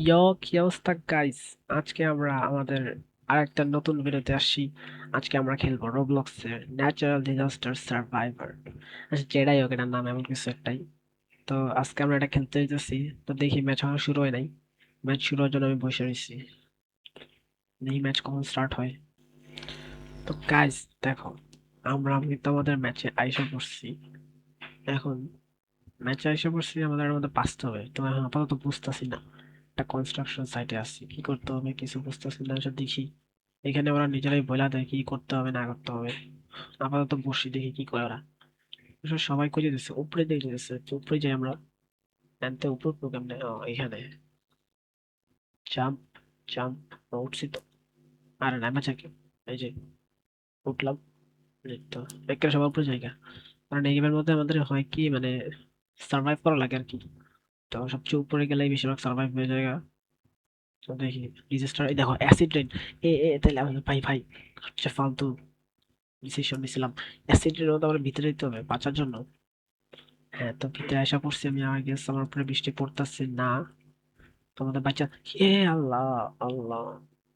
ইয়ো, কি অবস্থা গাইস? আজকে আমরা আমাদের আরেকটা নতুন ভিডিওতে আসছি। আজকে আমরা খেলবো রোবলক্সের ন্যাচারাল ডিজাস্টার সার্ভাইভার। আচ্ছা, যেটাই হোক, এটার নাম এমন কিছু একটাই। তো আজকে আমরা এটা খেলতে যেতেছি। তো দেখি, ম্যাচ এখনো শুরু হয় নাই। ম্যাচ শুরু হওয়ার জন্য আমি বসে রয়েছি, দেখি ম্যাচ কখন স্টার্ট হয়। তো গাইস দেখো, আমি তো আমাদের ম্যাচে আইসা পড়ছি। এখন ম্যাচে আইসা পড়ছি, আমাদের মধ্যে বাঁচতে হবে। তো এখন আপাতত বুঝতেছি না, একটা কনস্ট্রাকশন সাইটে আসছি, কি করতে হবে কিছু বুঝতেছি না। এসব দেখি, এখানে ওরা নিজেরাই বলে দেয় কি করতে হবে না করতে হবে। আপাতত বসি, দেখি কি করে ওরা। আসলে সবাই করে দিচ্ছে, উপরে দিয়ে দিচ্ছে, তো উপরে যাই আমরা। এনতে উপর প্রোগ্রাম নেই এখানে। Jump, jump. উঠছি তো। আরে নামা যাকে, এই যে উঠলাম। এই তো একটা সবার উপরে জায়গা। কারণ এই গেমের মধ্যে আমাদের হয় কি, মানে সার্ভাইভ করা লাগে আর কি। তো সবচেয়ে উপরে গেলেই বেশিরভাগ সার্ভাইভ হয়ে যায়। তো দেখি, ডিজাস্টার, এই দেখো অ্যাসিড রেন। তাহলে আমাদের ভাই ভাই সবচেয়ে ফালতু ডিসিশন নিয়েছিলাম। অ্যাসিড রেন তো আমার ভিতরে দিতে হবে বাঁচার জন্য। হ্যাঁ, তো ভিতরে আসা পড়ছি আমি, আমার গেস আমার উপরে বৃষ্টি পড়তেছে না। তোমাদের বাচ্চা, এ আল্লাহ, আল্লাহ,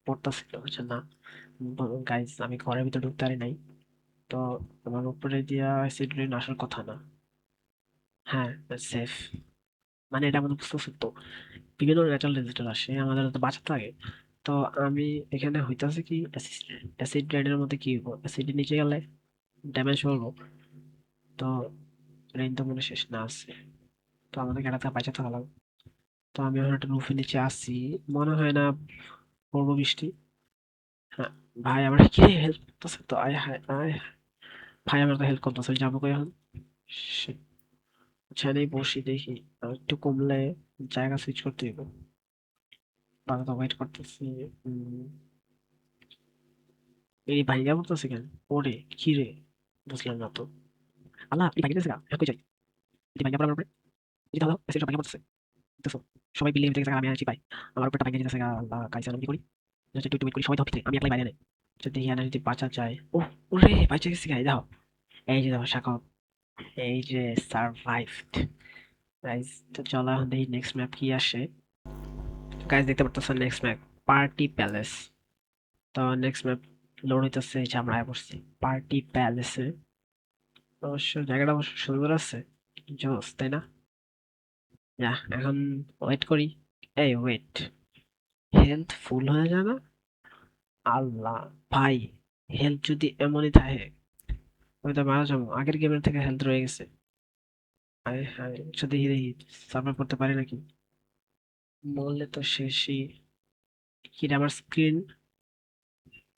পড়তেছিল হচ্ছে না। গাইস, আমি ঘরের ভিতরে ঢুকতে পারি নাই। তো আমার উপরে দিয়া অ্যাসিড রেন আসার কথা না। হ্যাঁ, সেফ। মানে এটা আমাদের বুঝতে তো, বিভিন্ন ন্যাচারাল ডিজাস্টার আসে, আমাদের তো বাঁচাতে লাগে। তো আমি এখানে হইতাছে কি, অ্যাসিড রেনের মধ্যে কি হইব, অ্যাসিড নিচে গেলে ড্যামেজ হবো। তো রেন তো মনে শেষ না আছে। তো আমাদেরকে এটা থেকে বাঁচাতে হলাম। তো আমি এখন একটা রুফের নিচে আসছি, মনে হয় না পড়বো বৃষ্টি। হ্যাঁ, ভাই আমার কি হেল্প করতেছে তো, আয় হায় আয় হায়। ভাই আমার তো হেল্প করতেছে, আমি যাবো কই এখন? Shit, ওখানেই বসি দেখি, আর একটু কমলে জায়গা সুইচ করতে হইব। বাবা তো ওয়েট করতেছি। উম, এই ভাইয়া বলতেছে কেন? ওরে কি রে, বুঝলাম না তো। আল্লাহ, এই ভাইয়া গা এখন কই যাই? এই ভাইয়া পড়ার উপরে, এই দাও দাও, এসে সব ভাইয়া পড়তেছে। দেখছো, সবাই বিল্ডিং থেকে আমি আছি ভাই। আমার উপরটা ভাইয়া যেতেছে গা, আল্লাহ কাইসা আমি কি করি? জাস্ট একটু একটু wait করি, সবাই তো ভিতরে, আমি একলাই বাইরে নেই। যদি ইয়ানা যদি বাঁচা যায়। ও, ওরে বাঁচা গেছে গাই, দাও। এই যে দেখো সাকব, এই যে সারভাইভড। গাইস, তো চলো এখন দেখি নেক্সট ম্যাপ কি আসে। গাইস, দেখতে পারতেছো নেক্সট ম্যাপ পার্টি প্যালেস। তো নেক্সট ম্যাপ লোড হইতেছে, এই যে আমরা আয়া পড়ছি পার্টি প্যালেসে। অবশ্য জায়গাটা অবশ্য সুন্দর আছে, জোস তাই না? যা, এখন ওয়েট করি। এই ওয়েট, হেলথ ফুল হয়ে যায় না? আল্লাহ, ভাই হেলথ যদি এমনই থাকে, আমি তো মারা যাবো। আগের গেমের থেকে হেলথ রয়ে গেছে। আরে হ্যাঁ, আচ্ছা দেখি দেখি সার্ভাইভ করতে পারি নাকি। মরলে তো শেষই। কি রে, আমার স্ক্রিন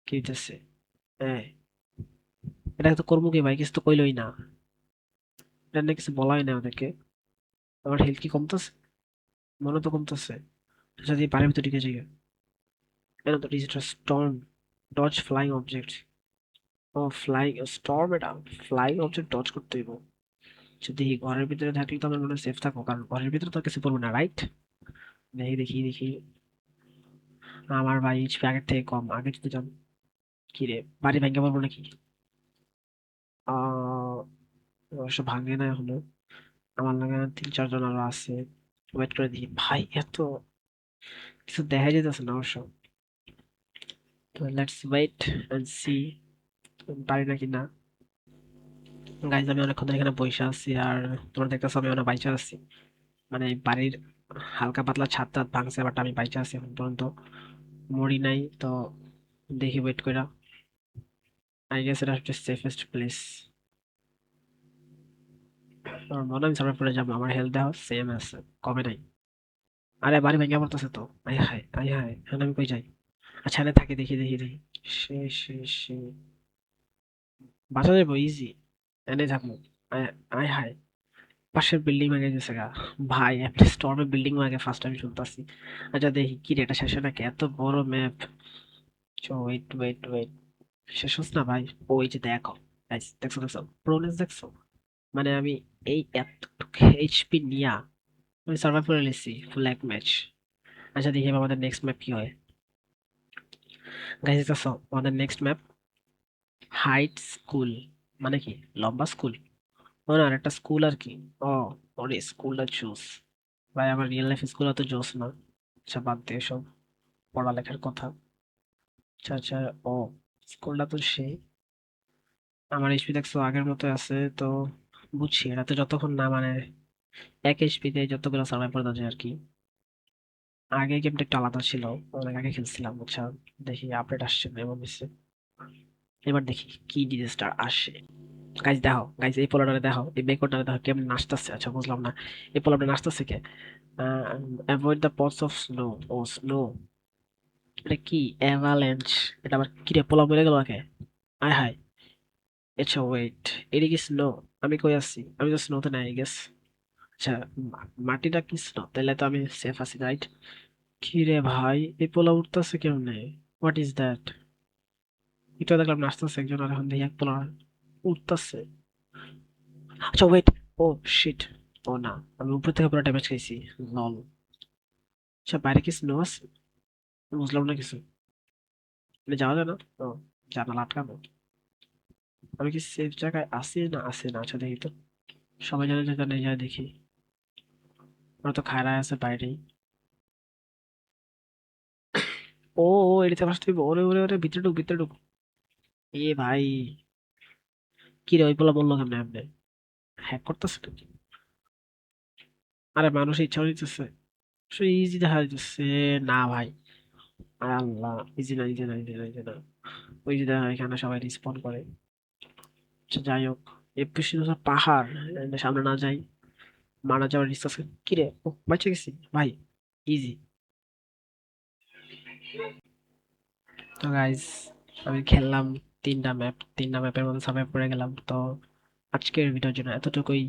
কি হইতেছে? হ্যাঁ, এটা তো করবো কি ভাই, কিছু তো কইলোই না। এটা নিয়ে কিছু বলাই না ওদেরকে। আমার হেলথ কি কমতেছে? মনে তো কমতেছে। যদি পানির ভিতর ঢুকে যাই, কেন তো digital storm, dodge flying object. ও ফ্লাইং স্টর্ম, এটা ফ্লাইং অবজেক্ট ডজ করতে হইব। যদি ঘরের ভিতরে থাকলে তো আমার মনে সেফ থাকবো, কারণ ঘরের ভিতরে তো আর কিছু করবো না, রাইট? দেখি দেখি দেখি। আমার ভাই এইচপি আগের থেকে কম, আগে যদি যান। কি রে, বাড়ি ভেঙে পড়বো নাকি? আহ অবশ্য ভাঙে না এখনো। আমার লাগে তিন চারজন আরো আছে। ওয়েট করে দেখি ভাই, এত কিছু দেখা যেতেছে না অবশ্য। তো লেটস ওয়েট এন্ড সি, পারি নাকি না। গাইজ, আমি অনেকক্ষণ ধরে এখানে বসে আছি, আর তোমরা দেখতেছো আমি অনেক বাইচা আছি। মানে এই বাড়ির হালকা পাতলা ছাদ টাদ ভাঙছে, বাট আমি বাইচা আছি এখন পর্যন্ত, মরি নাই তো। দেখি ওয়েট কইরা, আই গেস এটা হচ্ছে সেফেস্ট প্লেস। আমার মনে হয় আমি সার্ভাইভ করে যাবো, আমার হেলথ দেওয়া সেম আছে, কমে নাই। আরে বাড়ি ভেঙে পড়তেছে তো, আয় হায় আয় হায়, এখন আমি কই যাই? আচ্ছা, এনে থাকি, দেখি দেখি দেখি। সে সে সে বাঁচা যাবো ইজি, এনে থাকবো। আয় আয় হায়, পাশের বিল্ডিং ভেঙে গেছে গা। ভাই একটা স্টর্মে বিল্ডিং ভেঙে ফার্স্ট টাইম শুনতেছি। আচ্ছা দেখি কি রে, এটা শেষ হয় নাকি? এত বড় ম্যাপ। ওয়েট ওয়েট ওয়েট, শেষ হচ্ছে না ভাই। ওই যে দেখো, guys, দেখছো দেখছো প্রোনেস দেখছো? মানে আমি এই এতটুকু এইচপি নিয়া আমি সার্ভাইভ করে নিছি ফুল এক ম্যাচ। আচ্ছা দেখি এবার আমাদের নেক্সট ম্যাপ কি হয়। গাইস, দেখছো আমাদের নেক্সট ম্যাপ হাইট স্কুল। মানে কি, লম্বা স্কুল? ও না, একটা স্কুল আর কি। ও, ওরে স্কুলটা জোস। ভাই আমার রিয়েল লাইফ স্কুল অত জোস না। আচ্ছা বাদ দিয়ে সব পড়ালেখার কথা। আচ্ছা আচ্ছা। ও, স্কুলটা তো সেই, আমার এইচপি দেখছো আগের মতো আছে তো। বুঝছি এটা তো যতক্ষণ না মানে এক এইচপিতে যতগুলো সার্ভাইভ করা যায় আর কি। আগে গেমটা একটু আলাদা ছিল, অনেক আগে খেলছিলাম বুঝছো। দেখি আপডেট আসছে না এমন হচ্ছে। এবার দেখি কি ডিজাস্টার আসে। গাইজ দেখো, গাইজ এই পোলাটারে দেখো, এই বেকওয়ার্ডটারে দেখো কেমন নাচতেছে। আচ্ছা বুঝলাম না, এই পোলাটা নাচতেছে কে? Avoid the paths of snow. ও স্নো, এটা কি অ্যাভাল্যাঞ্চ? এটা আবার কি রে, পোলা মরে গেল কে? আয় হায়। আচ্ছা ওয়েট, এটা কি স্নো? আমি কই আছি? আমি তো স্নোতে নাই গেস। আচ্ছা, মাটিটা কি স্নো? তাহলে তো আমি সেফ আছি, রাইট? কি রে ভাই, এই পোলা উঠতেছে কেমনে? What is that? এটা দেখলাম নাচতেছে একজন, আর এখন দেখি এক পোলা উঠতেছে। আচ্ছা ওয়েট, ও শিট, ও না, আমি উপর থেকে পুরো ড্যামেজ খাইছি। লল। আচ্ছা বাইরে কি স্নো আছে? বুঝলাম না কিছু। এটা যাওয়া যায় না? ও, জানালা আটকানো। আমি কি সেফ জায়গায় আছি না আছি না? আচ্ছা দেখি তো। সবাই জানে যে জানে, যায় দেখি। ওরা তো খায়রা আছে বাইরেই। ও ও, এদিকে ফার্স্ট হইব। ওরে ওরে ওরে, ভিতরে ঢুক ভিতরে ঢুক। এ ভাই, কি রে ওই পোলা বললো কেমনে আপনি? হ্যাক করতেছে নাকি? আরে মানুষ ইচ্ছা দিতেছে, ইজি দেখা যাচ্ছে। না ভাই, আরে আল্লাহ, ইজি না ইজি না ইজি না ইজি না। ওই যে দেখা এখানে সবাই রিসপন করে। আচ্ছা যাই হোক, এফপিসি পাহাড়, সামনে না যাই, মারা যাওয়ার রিস্ক আছে। কি রে, ও বাঁচে গেছি ভাই, ইজি। তো গাইস, আমি খেললাম 3টা ম্যাপ, 3টা ম্যাপের মধ্যে সার্ভাইভ করে গেলাম তো। আজকের ভিডিওর জন্য এতটুকুই।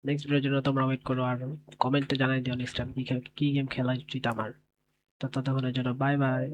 নেক্সট ভিডিওর জন্য তোমরা ওয়েট করো, আর কমেন্টে জানাই দিও নেক্সট টাইম কি কি গেম খেলা উচিত আমার। তো ততক্ষণের জন্য বাই বাই।